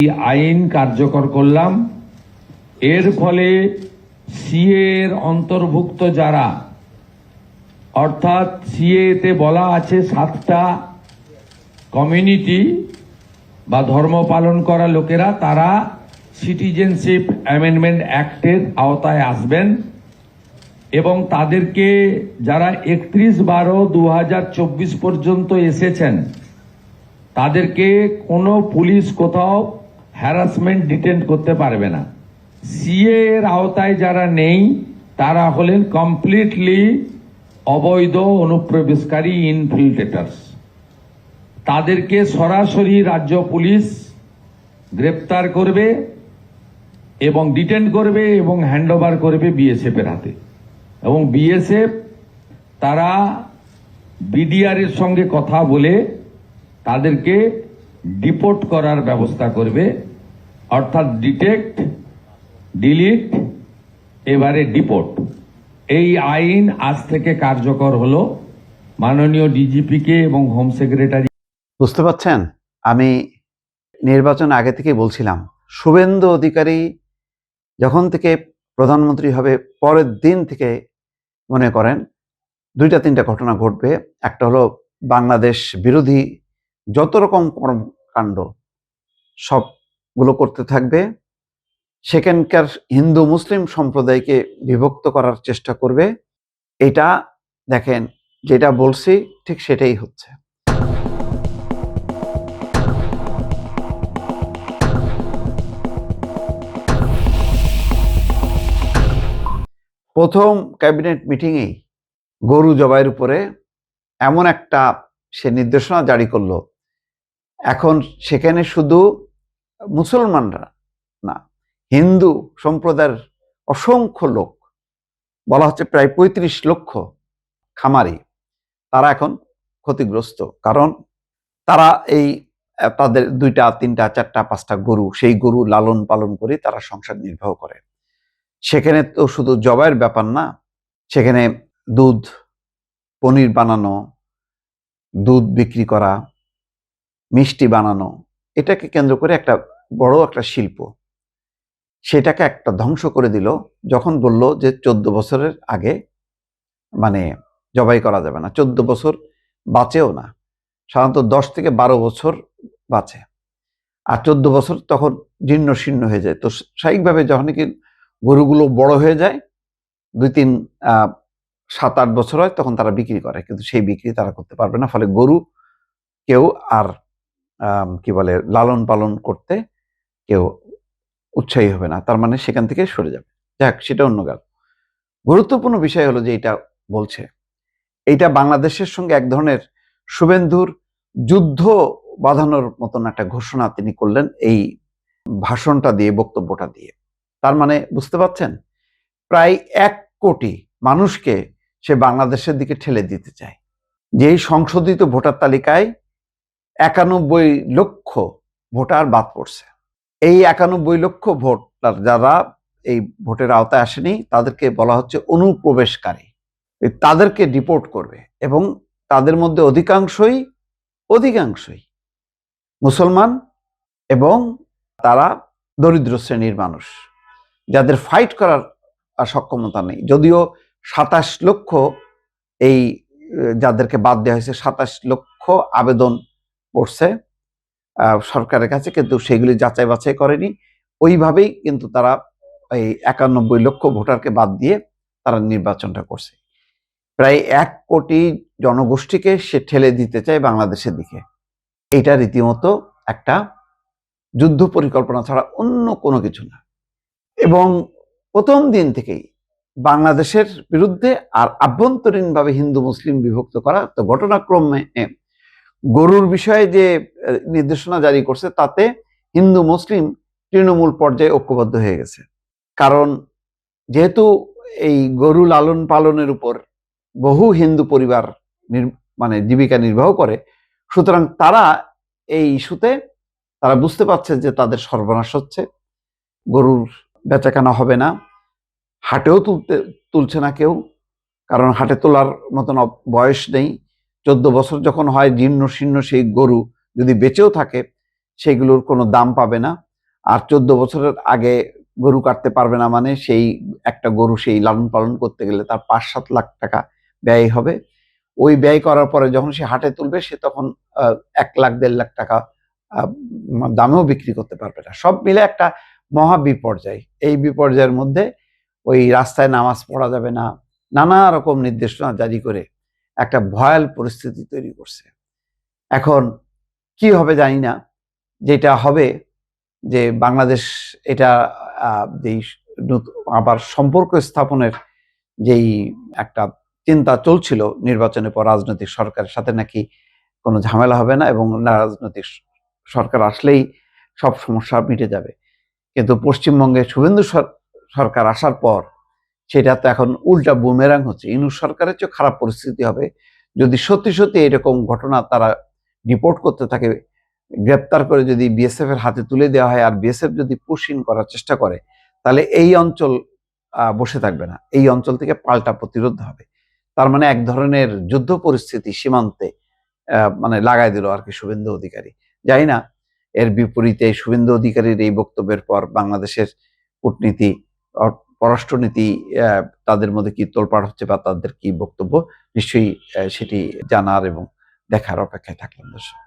আইন কার্যকর করলাম। এর ফলে সিএ এর অন্তর্ভুক্ত যারা, অর্থাৎ সিএ তে বলা আছে 7টা কমিউনিটি বা ধর্ম পালন করা লোকেরা, তারা সিটিজেনশিপ অ্যামেন্ডমেন্ট অ্যাক্টের আওতায় আসবেন এবং তাদেরকে যারা 31/12/2024 পর্যন্ত এসেছেন তাদেরকে কোনো পুলিশ কোথাও হ্যারাসমেন্ট ডিটেন্ট করতে পারবে না। সিএ এর আওতায় যারা নেই তারা হলেন কমপ্লিটলি অবৈধ অনুপ্রবেশকারী ইনফিল্ট্রেটার্স। তাদেরকে সরাসরি রাজ্য পুলিশ গ্রেপ্তার করবে এবং ডিটেন্ট করবে এবং হ্যান্ডওভার করবে বিএসএফ এর হাতে, এবং বিএসএফ তারা বিডিআর এর সঙ্গে কথা বলে তাদেরকে ডিপোর্ট করার ব্যবস্থা করবে, অর্থাৎ ডিটেক্ট, ডিলিট, এবারে ডিপোর্ট। এই আইন আজ থেকে কার্যকর হলো। মাননীয় ডিজিপিকে এবং হোম সেক্রেটারি, বুঝতে পারছেন, আমি নির্বাচন আগে থেকে বলছিলাম শুভেন্দু অধিকারী যখন থেকে প্রধানমন্ত্রী হবে পরের দিন থেকে মনে করেন 2-3টা ঘটনা ঘটবে। একটা হলো বাংলাদেশ বিরোধী যত রকম কর্মকাণ্ড সবগুলো করতে থাকবে, সেখানকার হিন্দু মুসলিম সম্প্রদায়কে বিভক্ত করার চেষ্টা করবে। এটা দেখেন, যেটা বলছি ঠিক সেটাই হচ্ছে। প্রথম ক্যাবিনেট মিটিংয়েই গরু জবাইয়ের উপরে এমন একটা সে নির্দেশনা জারি করলো, এখন সেখানে শুধু মুসলমানরা না, হিন্দু সম্প্রদায়ের অসংখ্য লোক, বলা হচ্ছে প্রায় 35 লক্ষ খামারি, তারা এখন ক্ষতিগ্রস্ত। কারণ তারা এই তাদের 2টা 3টা 4টা 5টা গরু, সেই গরু লালন পালন করে তারা সংসার নির্বাহ করে। সেখানে তো শুধু জবাইয়ের ব্যাপার না, সেখানে দুধ, পনির বানানো, দুধ বিক্রি করা, মিষ্টি বানানো, এটাকে কেন্দ্র করে একটা বড় একটা শিল্প, সেটাকে একটা ধ্বংস করে দিল যখন বলল যে 14 বছরের আগে মানে জবাই করা যাবে না। 14 বছর বাঁচেও না, সাধারণত 10 থেকে 12 বছর বাঁচে, আর 14 বছর তখন জীর্ণ শীর্ণ হয়ে যায়। তো স্বাভাবিকভাবে যখন কি গরুগুলো বড় হয়ে যায়, 2-3 7-8 বছর হয়, তখন তারা বিক্রি করে, কিন্তু সেই বিক্রি তারা করতে পারবে না। ফলে গরু কেউ আর কি বলে লালন পালন করতে কেউ উৎসাহী হবে না, তার মানে সেখান থেকে সরে যাবে। যাক, সেটা অন্য গেল। গুরুত্বপূর্ণ বিষয় হলো যে এটা বলছে, এইটা বাংলাদেশের সঙ্গে এক ধরনের শুভেন্দুর যুদ্ধ বাঁধানোর মতন একটা ঘোষণা তিনি করলেন এই ভাষণটা দিয়ে, বক্তব্যটা দিয়ে। তার মানে বুঝতে পারছেন, প্রায় 1 কোটি মানুষকে সে বাংলাদেশের দিকে ঠেলে দিতে চায়। যেই সংশোধিত ভোটার তালিকায় 91 লক্ষ ভোটার বাদ পড়ছে। এই 91 লক্ষ ভোটার যারা এই ভোটের আওতায় আসেনি, তাদেরকে বলা হচ্ছে অনুপ্রবেশকারী। তাদেরকে ডিপোর্ট করবে, এবং তাদের মধ্যে অধিকাংশই মুসলমান এবং তারা দরিদ্র শ্রেণীর মানুষ, যাদের ফাইট করার সক্ষমতা নেই। যদিও 27 লক্ষ এই যাদেরকে বাদ দেওয়া হয়েছে, 27 লক্ষ আবেদন পড়ছে সরকারের কাছে, কিন্তু সেগুলি যাচাই বাছাই করেনি। ওইভাবেই কিন্তু তারা এই 91 লক্ষ ভোটারকে বাদ দিয়ে তারা নির্বাচনটা করছে। প্রায় 1 কোটি জনগোষ্ঠীকে সে ঠেলে দিতে চায় বাংলাদেশের দিকে। এটা রীতিমতো একটা যুদ্ধ পরিকল্পনা ছাড়া অন্য কোনো কিছু না। এবং প্রথম দিন থেকেই বাংলাদেশের বিরুদ্ধে আর আভ্যন্তরীণভাবে হিন্দু মুসলিম বিভক্ত করা। তো ঘটনাক্রমে গরুর বিষয়ে যে নির্দেশনা জারি করছে, তাতে হিন্দু মুসলিম তৃণমূল পর্যায়ে ঐক্যবদ্ধ হয়ে গেছে। কারণ যেহেতু এই গরু লালন পালনের উপর বহু হিন্দু পরিবার জীবিকা নির্বাহ করে, সুতরাং তারা এই ইস্যুতে তারা বুঝতে পারছে যে তাদের সর্বনাশ হচ্ছে, গরুর বেচাকেনা হবে না, হাটেও তুলছে না কেউ, কারণ হাটে তোলার মতন বয়স নেই। 14 বছর যখন হয়, জীর্ণ শীর্ণ সেই গরু যদি বেঁচেও থাকে, সেগুলোর কোনো দাম পাবে না। আর 14 বছরের আগে গরু কাটতে পারবে না মানে সেই একটা গরু সেই লালন পালন করতে গেলে তার 5-7 লাখ টাকা ব্যয় হবে। ওই ব্যয় করার পরে যখন সে হাটে তুলবে সে তখন 1 লাখ 1.5 লাখ টাকা দামেও বিক্রি করতে পারবে না। সব মিলে একটা মহা বিপর্যয়। এই বিপর্যয়ের মধ্যে ওই রাস্তায় নামাজ পড়া যাবে না, নানা রকম নির্দেশনা জারি করে একটা ভয়াল পরিস্থিতি তৈরি করছে। এখন কি হবে জানি না। যেটা হবে যে বাংলাদেশ এটা যেই আবার সম্পর্ক স্থাপনের যেই একটা চিন্তা চলছিল নির্বাচনের পর রাজনৈতিক সরকারের সাথে নাকি কোনো ঝামেলা হবে না এবং রাজনৈতিক সরকার আসলেই সব সমস্যা মিটে যাবে। কিন্তু পশ্চিমবঙ্গে শুভেন্দু সরকার আসার পর সেটা তো এখন উল্টা বুমেরাং হচ্ছে। ইউনূস সরকারের চেয়ে খারাপ পরিস্থিতি হবে যদি সত্যি সত্যি এরকম ঘটনা তারা রিপোর্ট করতে থাকে, গ্রেপ্তার করে যদি বিএসএফ এর হাতে তুলে দেওয়া হয় আর বিএসএফ যদি পুশিন করার চেষ্টা করে, তাহলে এই অঞ্চল বসে থাকবে না, এই অঞ্চল থেকে পাল্টা প্রতিরোধ হবে। তার মানে এক ধরনের যুদ্ধ পরিস্থিতি সীমান্তে মানে লাগাই দিল আর কি শুভেন্দু অধিকারী। জানি না এর বিপরীতে শুভেন্দু অধিকারীর এই বক্তব্যের পর বাংলাদেশের কূটনীতি পররাষ্ট্রনীতি তাদের মধ্যে কি তোলপাড় হচ্ছে বা তাদের কি বক্তব্য, নিশ্চয়ই সেটি জানার এবং দেখার অপেক্ষায় থাকলাম দর্শক।